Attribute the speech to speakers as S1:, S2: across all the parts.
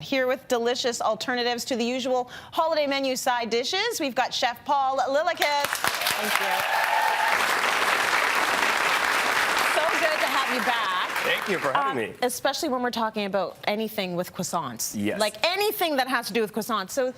S1: here with delicious alternatives to the usual holiday menu side dishes. We've got Chef Paul Lillakas. Thank you. So good to have you back.
S2: Thank you for having me.
S1: Especially when we're talking about anything with croissants.
S2: Yes.
S1: Like anything that has to do with croissants. So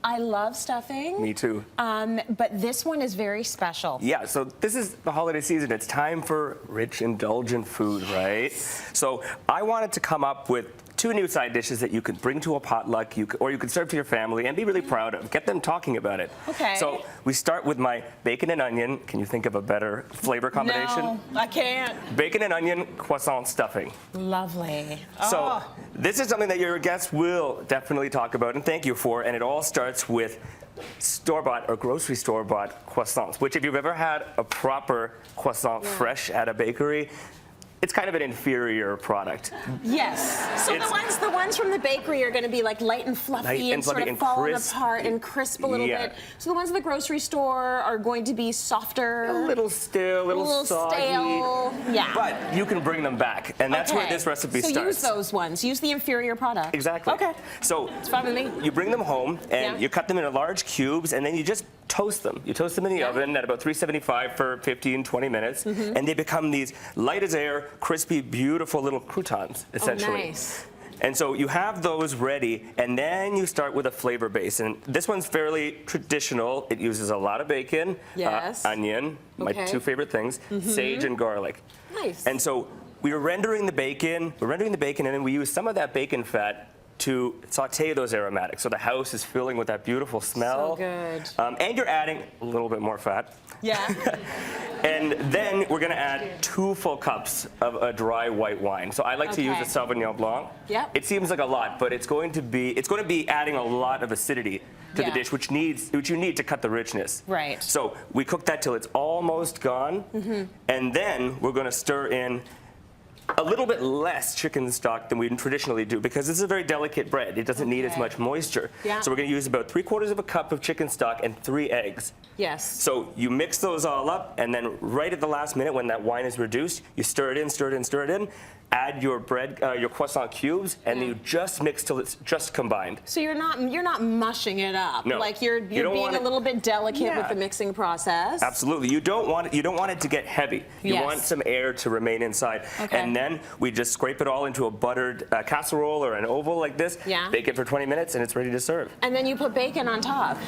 S1: I love stuffing.
S2: Me too.
S1: But this one is very special.
S2: Yeah, so this is the holiday season. It's time for rich, indulgent food, right? So I wanted to come up with 2 new side dishes that you could bring to a potluck, or you could serve to your family and be really proud of. Get them talking about it.
S1: Okay.
S2: So we start with my bacon and onion. Can you think of a better flavor combination?
S1: No, I can't.
S2: Bacon and onion croissant stuffing.
S1: Lovely.
S2: So this is something that your guests will definitely talk about and thank you for, and it all starts with store-bought or grocery store-bought croissants, which if you've ever had a proper croissant fresh at a bakery, it's kind of an inferior product.
S1: Yes. So the ones from the bakery are going to be like light and fluffy and sort of falling apart and crisp a little bit. So the ones at the grocery store are going to be softer.
S2: A little stale, a little soggy.
S1: Stale. Yeah.
S2: But you can bring them back, and that's where this recipe starts.
S1: So use those ones. Use the inferior product.
S2: Exactly.
S1: Okay.
S2: So
S1: it's fine with me.
S2: You bring them home and you cut them into large cubes, and then you just toast them. You toast them in the oven at about 375 for 15, 20 minutes, and they become these light as air, crispy, beautiful little croutons, essentially.
S1: Oh, nice.
S2: And so you have those ready, and then you start with a flavor base. And this one's fairly traditional. It uses a lot of bacon, onion, my 2 favorite things, sage and garlic.
S1: Nice.
S2: And so we're rendering the bacon, and then we use some of that bacon fat to saute those aromatics. So the house is filling with that beautiful smell.
S1: So good.
S2: And you're adding a little bit more fat.
S1: Yeah.
S2: And then we're gonna add 2 full cups of a dry white wine. So I like to use a Sauvignon Blanc.
S1: Yep.
S2: It seems like a lot, but it's going to be adding a lot of acidity to the dish, which you need to cut the richness.
S1: Right.
S2: So we cook that till it's almost gone, and then we're gonna stir in a little bit less chicken stock than we traditionally do, because this is a very delicate bread. It doesn't need as much moisture.
S1: Yeah.
S2: So we're going to use about 3/4 of a cup of chicken stock and 3 eggs.
S1: Yes.
S2: So you mix those all up, and then right at the last minute when that wine is reduced, you stir it in, stir it in, stir it in. Add your bread, your croissant cubes, and then you just mix till it's just combined.
S1: So you're not mushing it up.
S2: No.
S1: Like you're being a little bit delicate with the mixing process.
S2: Absolutely. You don't want it to get heavy. You want some air to remain inside. Okay. And then we just scrape it all into a buttered casserole or an oval like this.
S1: Yeah.
S2: Bake it for 20 minutes, and it's ready to serve.
S1: And then you put bacon on top.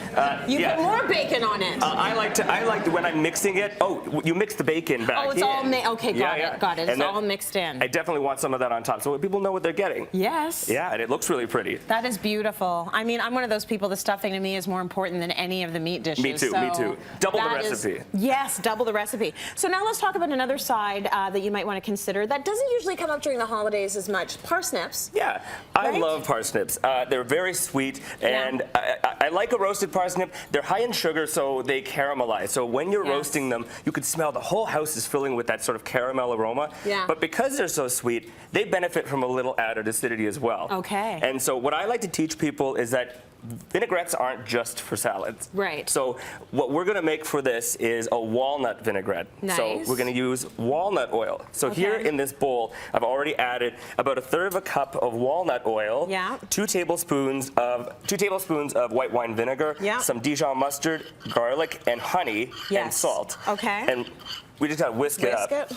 S1: You put more bacon on it.
S2: I like to when I'm mixing it. Oh, you mix the bacon back.
S1: Oh, it's all okay. Got it. It's all mixed in.
S2: I definitely want some of that on top, so people know what they're getting.
S1: Yes.
S2: Yeah, and it looks really pretty.
S1: That is beautiful. I mean, I'm one of those people. The stuffing to me is more important than any of the meat dishes.
S2: Me too.
S1: So
S2: me too. Double the recipe.
S1: Yes, double the recipe. So now let's talk about another side that you might want to consider that doesn't usually come up during the holidays as much. Parsnips.
S2: Yeah, I love parsnips. They're very sweet, and I like a roasted parsnip. They're high in sugar, so they caramelize. So when you're roasting them, you could smell the whole house is filling with that sort of caramel aroma.
S1: Yeah.
S2: But because they're so sweet, they benefit from a little added acidity as well.
S1: Okay.
S2: And so what I like to teach people is that vinaigrettes aren't just for salads.
S1: Right.
S2: So what we're going to make for this is a walnut vinaigrette.
S1: Nice.
S2: So we're going to use walnut oil. So here in this bowl, I've already added about 1/3 of a cup of walnut oil.
S1: Yeah.
S2: 2 tablespoons of white wine vinegar.
S1: Yeah.
S2: Some Dijon mustard, garlic, and honey, and salt.
S1: Okay.
S2: And we just got to whisk it up.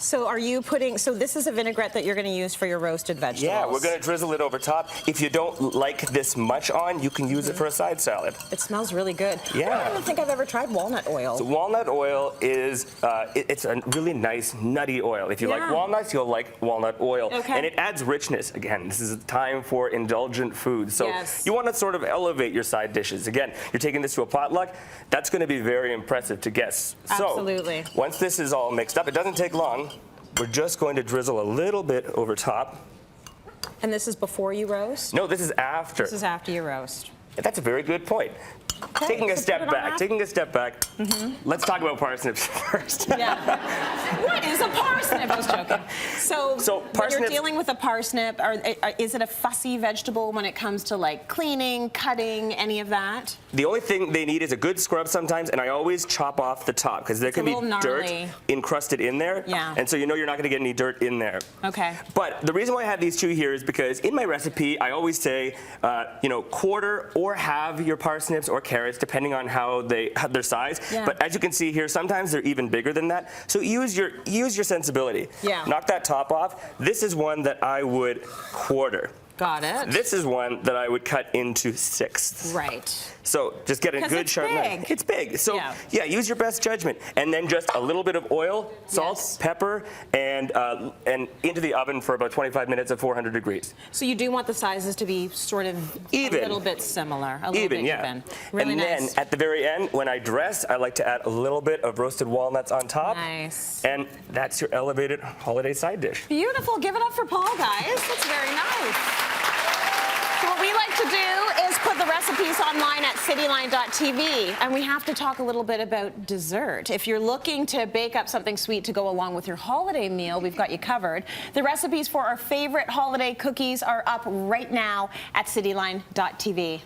S1: So are you putting, so this is a vinaigrette that you're going to use for your roasted vegetables?
S2: Yeah, we're going to drizzle it over top. If you don't like this much on, you can use it for a side salad.
S1: It smells really good.
S2: Yeah.
S1: I don't even think I've ever tried walnut oil.
S2: So walnut oil is, it's a really nice nutty oil. If you like walnuts, you'll like walnut oil.
S1: Okay.
S2: And it adds richness. Again, this is a time for indulgent food. So you want to sort of elevate your side dishes. Again, you're taking this to a potluck. That's going to be very impressive to guests.
S1: Absolutely.
S2: So once this is all mixed up, it doesn't take long. We're just going to drizzle a little bit over top.
S1: And this is before you roast?
S2: No, this is after.
S1: This is after you roast.
S2: That's a very good point. taking a step back, let's talk about parsnips first.
S1: Yeah. What is a parsnip? I was joking. So when you're dealing with a parsnip, is it a fussy vegetable when it comes to like cleaning, cutting, any of that?
S2: The only thing they need is a good scrub sometimes, and I always chop off the top because there can be dirt encrusted in there.
S1: Yeah.
S2: And so you know you're not going to get any dirt in there.
S1: Okay.
S2: But the reason why I have these two here is because in my recipe, I always say, quarter or halve your parsnips or carrots, depending on how their size.
S1: Yeah.
S2: But as you can see here, sometimes they're even bigger than that. So use your sensibility.
S1: Yeah.
S2: Knock that top off. This is one that I would quarter.
S1: Got it.
S2: This is one that I would cut into sixths.
S1: Right.
S2: So just get a good sharp knife. It's big. So yeah, use your best judgment. And then just a little bit of oil, salt, pepper, and into the oven for about 25 minutes at 400 degrees.
S1: So you do want the sizes to be sort of
S2: even.
S1: A little bit similar. A little bit even. Really
S2: and
S1: nice.
S2: then at the very end, when I dress, I like to add a little bit of roasted walnuts on top.
S1: Nice.
S2: And that's your elevated holiday side dish.
S1: Beautiful. Give it up for Paul, guys. That's very nice. So what we like to do is put the recipes online at cityline.tv, and we have to talk a little bit about dessert. If you're looking to bake up something sweet to go along with your holiday meal, we've got you covered. The recipes for our favorite holiday cookies are up right now at cityline.tv.